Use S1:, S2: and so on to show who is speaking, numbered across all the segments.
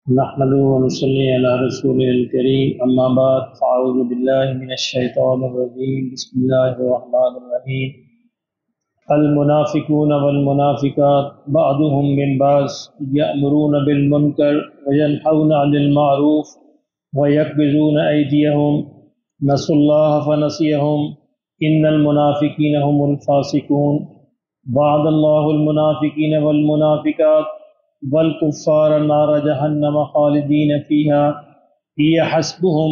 S1: نحمده ونصلي على رسوله الكريم أما بعد فأعوذ بالله من الشيطان الرجيم بسم الله الرحمن الرحيم المنافقون والمنافقات بعضهم من بعض يأمرون بالمنكر وينهون عن المعروف ويقبضون أيديهم نسوا الله فنسيهم إن المنافقين هم الفاسقون وعد الله المنافقين والمنافقات والكفار نار جهنم خالدين فيها هي حسبهم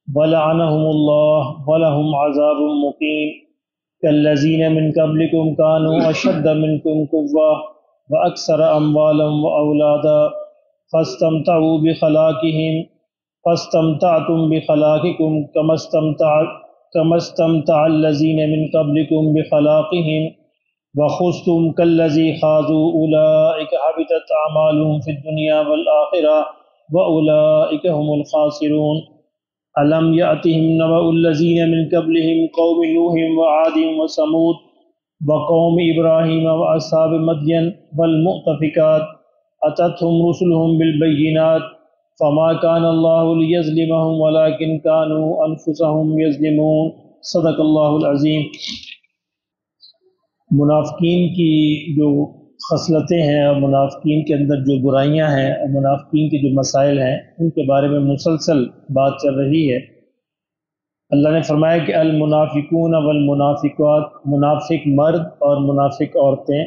S1: ولعنهم الله ولهم عذاب مقيم كالذين من قبلكم كانوا أشد منكم قوة وأكثر أموالا وأولادا فاستمتعوا بخلاقهم فاستمتعتم بخلاقكم كما استمتع الذين من قبلكم بخلاقهم وخذتم كالذي خاضوا أولئك حبطت أعمالهم في الدنيا والآخرة وأولئك هم الخاسرون ألم يأتهم نبأ الذين من قبلهم قوم نوح وعاد وثمود وقوم إبراهيم وأصحاب مدين والمؤتفكات أتتهم رسلهم بالبينات فما كان الله ليظلمهم ولكن كانوا أنفسهم يظلمون صدق اللہ العظیم۔ منافقین کی جو خصلتیں ہیں اور منافقین کے اندر جو برائیاں ہیں اور منافقین کے جو مسائل ہیں ان کے بارے میں مسلسل بات چل رہی ہے۔ اللہ نے فرمایا کہ المنافقون والمنافقات، منافق مرد اور منافق عورتیں،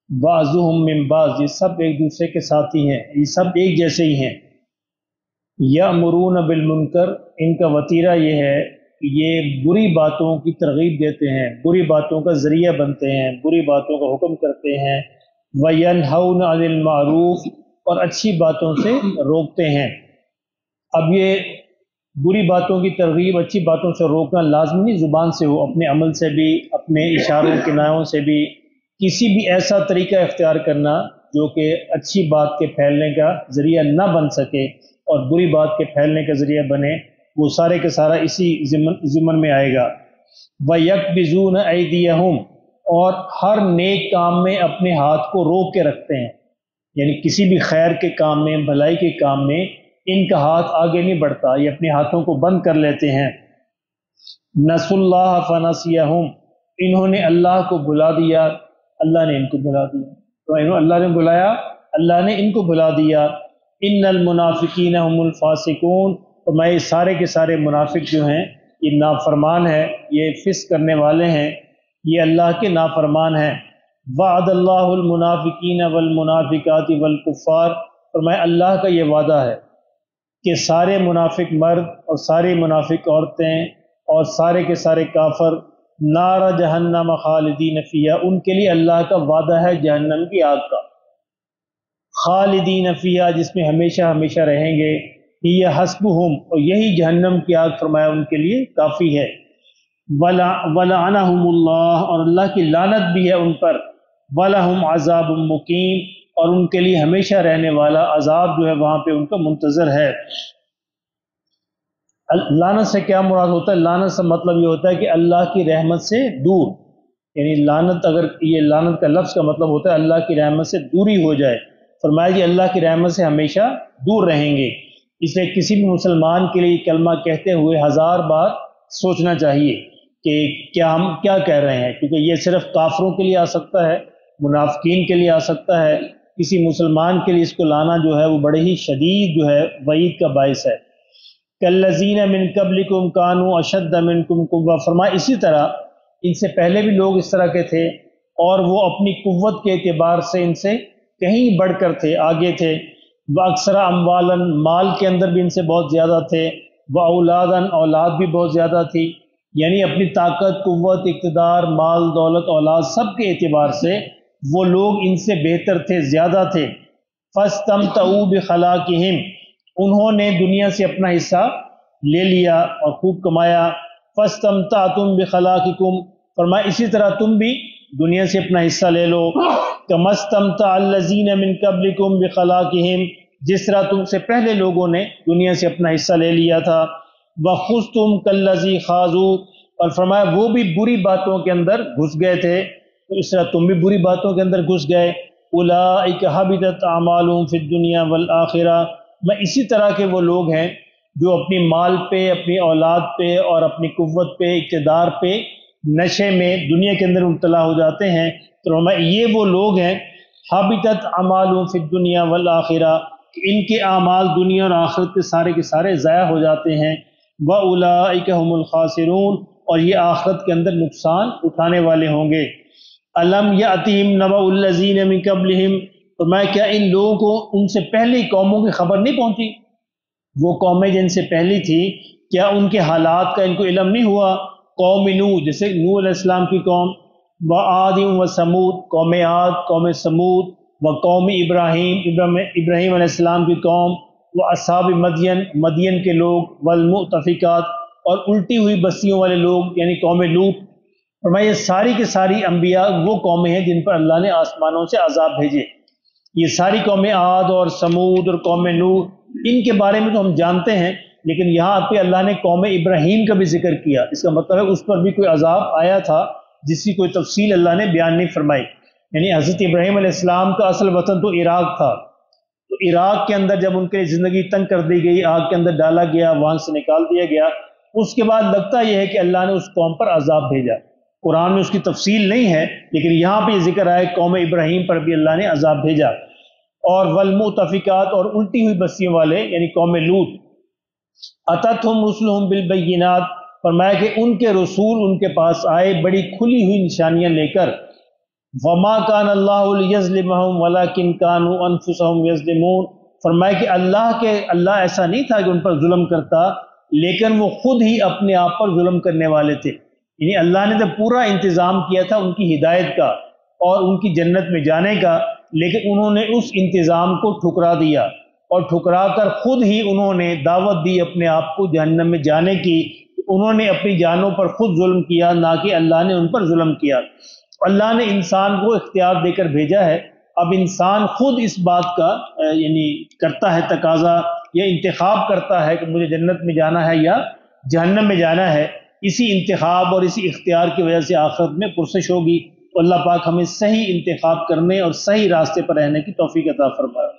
S1: بعضهم من بعض، یہ سب ایک دوسرے کے ساتھی ہیں، یہ سب ایک جیسے ہی ہیں۔ یأمرون بالمنکر، ان کا وتیرہ یہ ہے کہ یہ بری باتوں کی ترغیب دیتے ہیں، بری باتوں کا ذریعہ بنتے ہیں، بری باتوں کا حکم کرتے ہیں۔ وَيَنْهَوْنَ عَنِ الْمَعْرُوفِ، اور اچھی باتوں سے روکتے ہیں۔ اب یہ بری باتوں کی ترغیب، اچھی باتوں سے روکنا لازمی نہیں زبان سے ہو، اپنے عمل سے بھی، اپنے اشاروں کنایوں سے بھی، کسی بھی ایسا طریقہ اختیار کرنا جو کہ اچھی بات کے پھیلنے کا ذریعہ نہ بن سکے اور بری بات کے پھیلنے کا ذریعہ بنے، وہ سارے کے سارا اسی ضمن میں آئے گا۔ وَيَقْبِضُونَ أَيْدِيَهُمْ، اور ہر نیک کام میں اپنے ہاتھ کو روک کے رکھتے ہیں، یعنی کسی بھی خیر کے کام میں، بھلائی کے کام میں ان کا ہاتھ آگے نہیں بڑھتا، یہ اپنے ہاتھوں کو بند کر لیتے ہیں۔ نسوا اللہ فنسیہم، انہوں نے اللہ کو بھلا دیا، اللہ نے ان کو بھلا دیا، تو اللہ نے بلایا، اللہ نے ان کو بھلا دیا۔ ان المنافقین هم الفاسقون، تو میں سارے کے سارے منافق جو ہیں یہ نافرمان ہے، یہ فسق کرنے والے ہیں، یہ اللہ کے نافرمان ہیں۔ وعد اللہ المنافقین والمنافقات والکفار، فرمایا اللہ کا یہ وعدہ ہے کہ سارے منافق مرد اور ساری منافق عورتیں اور سارے کے سارے کافر نار جہنم خالدین فیہا، ان کے لیے اللہ کا وعدہ ہے جہنم کی آگ کا، خالدین فیہا، جس میں ہمیشہ ہمیشہ رہیں گے۔ یہ حسبہم، اور یہی جہنم کی آگ فرمایا ان کے لیے کافی ہے۔ ولعنہم اللہ، اور اللہ کی لعنت بھی ہے ان پر۔ ولہم عذاب مقیم، اور ان کے لیے ہمیشہ رہنے والا عذاب جو ہے وہاں پہ ان کا منتظر ہے۔ لعنت سے کیا مراد ہوتا ہے؟ لعنت سے مطلب یہ ہوتا ہے کہ اللہ کی رحمت سے دور، یعنی لعنت، اگر یہ لعنت کا لفظ کا مطلب ہوتا ہے اللہ کی رحمت سے دوری ہو جائے، فرمایا کہ اللہ کی رحمت سے ہمیشہ دور رہیں گے۔ اس لیے کسی بھی مسلمان کے لیے کلمہ کہتے ہوئے 1000 بار سوچنا چاہیے کہ کیا ہم کیا کہہ رہے ہیں، کیونکہ یہ صرف کافروں کے لیے آ سکتا ہے، منافقین کے لیے آ سکتا ہے، کسی مسلمان کے لیے اس کو لانا جو ہے وہ بڑے ہی شدید جو ہے وعید کا باعث ہے۔ کالذین من قبلکم کانوا اشد منکم قوۃ، فرمایا اسی طرح ان سے پہلے بھی لوگ اس طرح کے تھے اور وہ اپنی قوت کے اعتبار سے ان سے کہیں بڑھ کر تھے، آگے تھے۔ وَأَكْثَرَ أَمْوَالًا، مال کے اندر بھی ان سے بہت زیادہ تھے، وَأَوْلَادًا، اولاد بھی بہت زیادہ تھی، یعنی اپنی طاقت، قوت، اقتدار، مال، دولت، اولاد سب کے اعتبار سے وہ لوگ ان سے بہتر تھے، زیادہ تھے۔ فَاسْتَمْتَعُوا بِخَلَاقِهِمْ، انہوں نے دنیا سے اپنا حصہ لے لیا اور خوب کمایا۔ فَاسْتَمْتَعْتُمْ بِخَلَاقِكُمْ، فرمایا اسی طرح تم بھی دنیا سے اپنا حصہ لے لو۔ كَمَا اسْتَمْتَعَ الَّذِينَ مِن قَبْلِكُمْ بِخَلَاقِهِمْ، جس طرح تم سے پہلے لوگوں نے دنیا سے اپنا حصہ لے لیا تھا۔ وَخُذْتُمْ كَالَّذِي خَاضُوا، اور فرمایا وہ بھی بری باتوں کے اندر گھس گئے تھے، تو اس طرح تم بھی بری باتوں کے اندر گھس گئے۔ اولئک حبطت اعمالهم فی الدنیا والآخرہ، میں اسی طرح کے وہ لوگ ہیں جو اپنی مال پہ، اپنی اولاد پہ اور اپنی قوت پہ، اقتدار پہ نشے میں دنیا کے اندر مبتلا ہو جاتے ہیں، تو یہ وہ لوگ ہیں حابطت اعمالهم فی الدنیا والآخرہ، کہ ان کے اعمال دنیا اور آخرت کے سارے ضائع ہو جاتے ہیں، وَأُولَٰئِكَ هُمُ الْخَاسِرُونَ، اور یہ آخرت کے اندر نقصان اٹھانے والے ہوں گے۔ الم یأتہم نبأ الذین من قبلہم، تو میں کیا ان لوگوں کو ان سے پہلی قوموں کی خبر نہیں پہنچی؟ وہ قومیں جن سے پہلی تھی، کیا ان کے حالات کا ان کو علم نہیں ہوا؟ قوم نوح، جیسے نوح علیہ السلام کی قوم، وعاد و سمود، قوم عاد، قوم سمود، وقوم ابراہیم علیہ السلام کی قوم، واصحاب مدین کے لوگ، والمؤتفقات، اور الٹی ہوئی بستیوں والے لوگ یعنی قوم لوط۔ فرمایا یہ ساری کی ساری انبیاء وہ قومیں ہیں جن پر اللہ نے آسمانوں سے عذاب بھیجے۔ یہ ساری قومیں عاد اور سمود اور قوم نوح، ان کے بارے میں تو ہم جانتے ہیں، لیکن یہاں پہ اللہ نے قوم ابراہیم کا بھی ذکر کیا، اس کا مطلب ہے اس پر بھی کوئی عذاب آیا تھا جس کی کوئی تفصیل اللہ نے بیان نہیں فرمائی۔ یعنی حضرت ابراہیم علیہ السلام کا اصل وطن تو عراق تھا، تو عراق کے اندر جب ان کے زندگی تنگ کر دی گئی، آگ کے اندر ڈالا گیا، وہاں سے نکال دیا گیا، اس کے بعد لگتا یہ ہے کہ اللہ نے اس قوم پر عذاب بھیجا۔ قرآن میں اس کی تفصیل نہیں ہے، لیکن یہاں پہ یہ ذکر آئے قوم ابراہیم پر بھی اللہ نے عذاب بھیجا۔ اور والمؤتفقات، اور الٹی ہوئی بستیوں والے یعنی قوم لوط، اتتہم رسلہم بالبینات، فرمایا کہ ان کے رسول ان کے پاس آئے بڑی کھلی ہوئی نشانیاں لے کر، وما کان اللہ لیظلمہم ولکن کانوا انفسہم یظلمون، فرمایا کہ اللہ ایسا نہیں تھا کہ ان پر ظلم کرتا، لیکن وہ خود ہی اپنے آپ پر ظلم کرنے والے تھے۔ یعنی اللہ نے تو پورا انتظام کیا تھا ان کی ہدایت کا اور ان کی جنت میں جانے کا، لیکن انہوں نے اس انتظام کو ٹھکرا دیا، اور ٹھکرا کر خود ہی انہوں نے دعوت دی اپنے آپ کو جہنم میں جانے کی۔ انہوں نے اپنی جانوں پر خود ظلم کیا، نہ کہ اللہ نے ان پر ظلم کیا۔ اللہ نے انسان کو اختیار دے کر بھیجا ہے، اب انسان خود اس بات کا یعنی کرتا ہے تقاضا یا انتخاب کرتا ہے کہ مجھے جنت میں جانا ہے یا جہنم میں جانا ہے۔ اسی انتخاب اور اسی اختیار کی وجہ سے آخرت میں پرسش ہوگی۔ تو اللہ پاک ہمیں صحیح انتخاب کرنے اور صحیح راستے پر رہنے کی توفیق عطا فرمائے۔